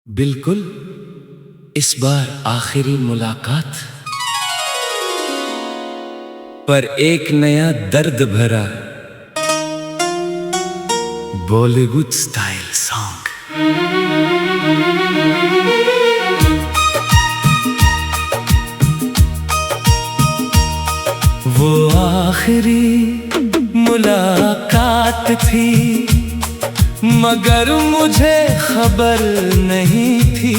बिल्कुल इस बार आखिरी मुलाकात, पर एक नया दर्द भरा बॉलीवुड स्टाइल सॉन्ग। वो आखिरी मुलाकात थी, मगर मुझे खबर नहीं थी।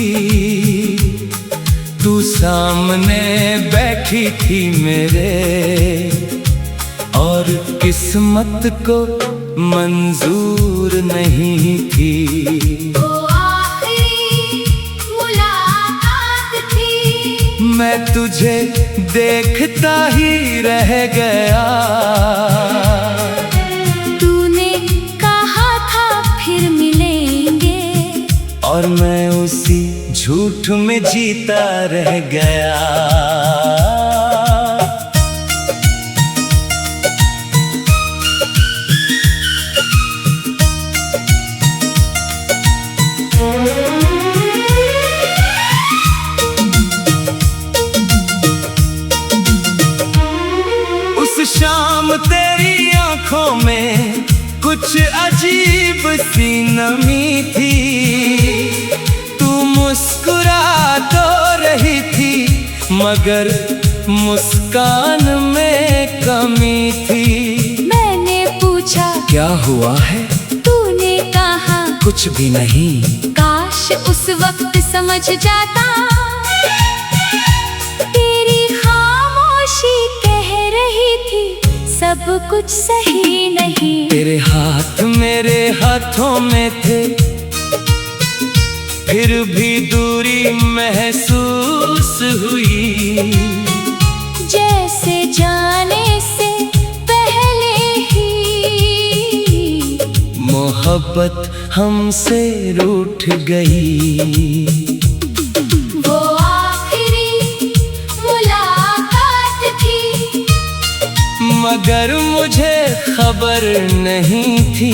तू सामने बैठी थी मेरे, और किस्मत को मंजूर नहीं थी। वो आखिरी मुलाकात थी, मैं तुझे देखता ही रह गया। और मैं उसी झूठ में जीता रह गया। उस शाम तेरी आंखों में कुछ अजीब सी नमी थी। तू मुस्कुरा तो रही थी, मगर मुस्कान में कमी थी। मैंने पूछा क्या हुआ है, तूने कहा कुछ भी नहीं। काश उस वक्त समझ जाता, तेरी खामोशी कह रही थी सब कुछ सही नहीं। तेरे हाथ मेरे हाथों में थे, फिर भी दूरी महसूस हुई। जैसे जाने से पहले ही मोहब्बत हमसे रूठ गई। वो आखिरी मुलाकात थी, मगर मुझे खबर नहीं थी।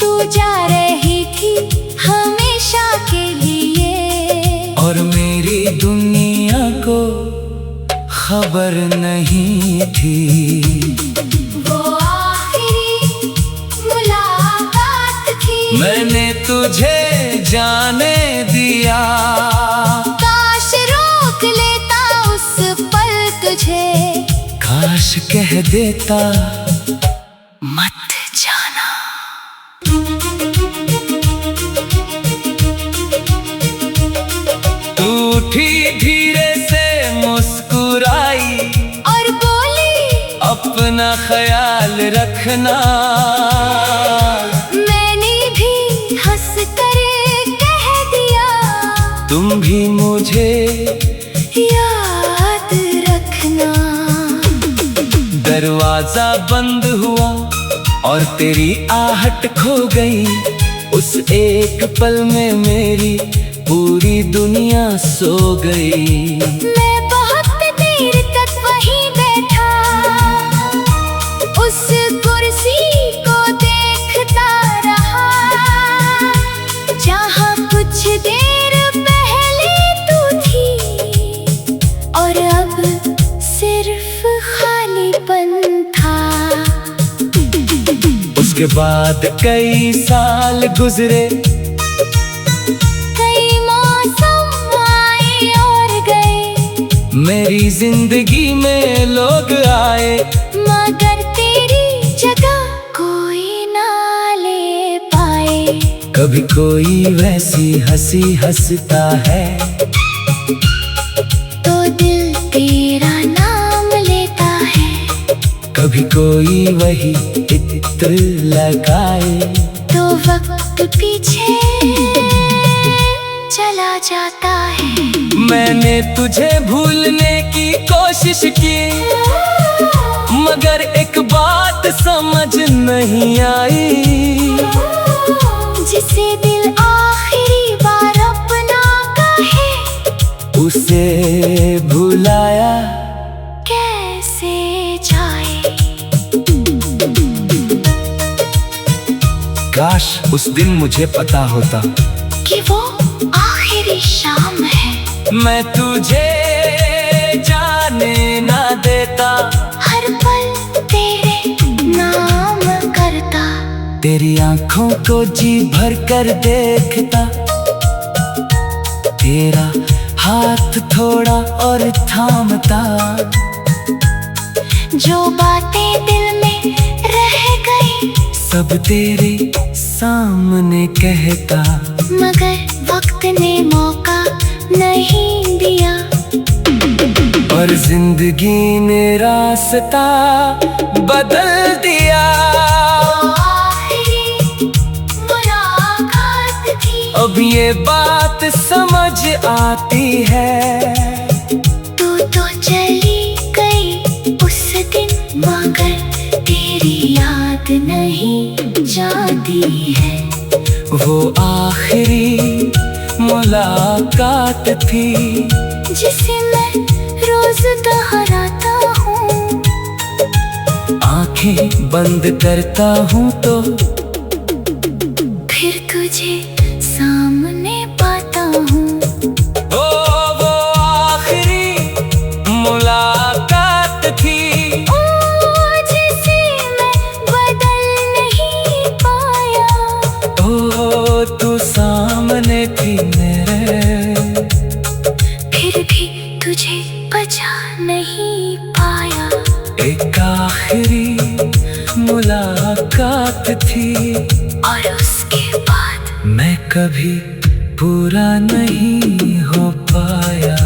तू जा रही थी हमेशा के लिए, और मेरी दुनिया को खबर नहीं थी। वो आखिरी मुलाकात थी, मैंने तुझे जाने दिया। काश रोक लेता उस पल तुझे, काश कह देता मत जाना। तू उठी धीरे से मुस्कुराई, और बोली अपना ख्याल रखना। मैंने भी हंस कर कह दिया, तुम भी मुझे याद रखना। दरवाजा बंद हुआ और तेरी आहट खो गई। उस एक पल में मेरी पूरी दुनिया सो गई। मैं बहुत देर तक वहीं बैठा, उस कुर्सी को देखता रहा, जहाँ कुछ देर पहले तू थी, और अब सिर्फ खालीपन था। उसके बाद कई साल गुजरे, कई मौसम आए और गए, मेरी जिंदगी में लोग आए, मगर तेरी जगह कोई ना ले पाए। कभी कोई वैसी हंसी हंसता है, तो दिल तेरा नाम लेता है। कभी कोई वही इत्र लगाए, तो वक्त पीछे चला जाता है। मैंने तुझे भूलने की कोशिश की, मगर एक बात समझ नहीं आई। जिसे दिल आखिरी बार अपना कहे, उसे भुलाया कैसे जाए। काश उस दिन मुझे पता होता कि वो आखिरी शाम है। मैं तुझे जाने ना देता, हर पल तेरे नाम करता, तेरी आंखों को जी भर कर देखता, तेरा हाथ थोड़ा और थामता। जो बातें दिल में रह गई सब तेरे सामने कहता, मगर वक्त ने मौका नहीं दिया। और जिंदगी ने रास्ता बदल दिया। आखिरी मुलाकात थी, अब ये बात समझ आती है। तू तो चली गई उस दिन, मगर तेरी याद नहीं जाती है। वो आखिरी मुलाकात थी जिसे मैं रोज दोहराता हूँ। आंखें बंद करता हूँ तो फिर तुझे सामने पाता हूँ। ओ वो आखिरी मुलाकात थी, ओ जिसे मैं बदल नहीं पाया। ओ तू सामने थी मेरे, फिर भी तुझे बचा नहीं पाया। एक आखिरी मुलाकात थी और उसके बाद मैं कभी पूरा नहीं हो पाया।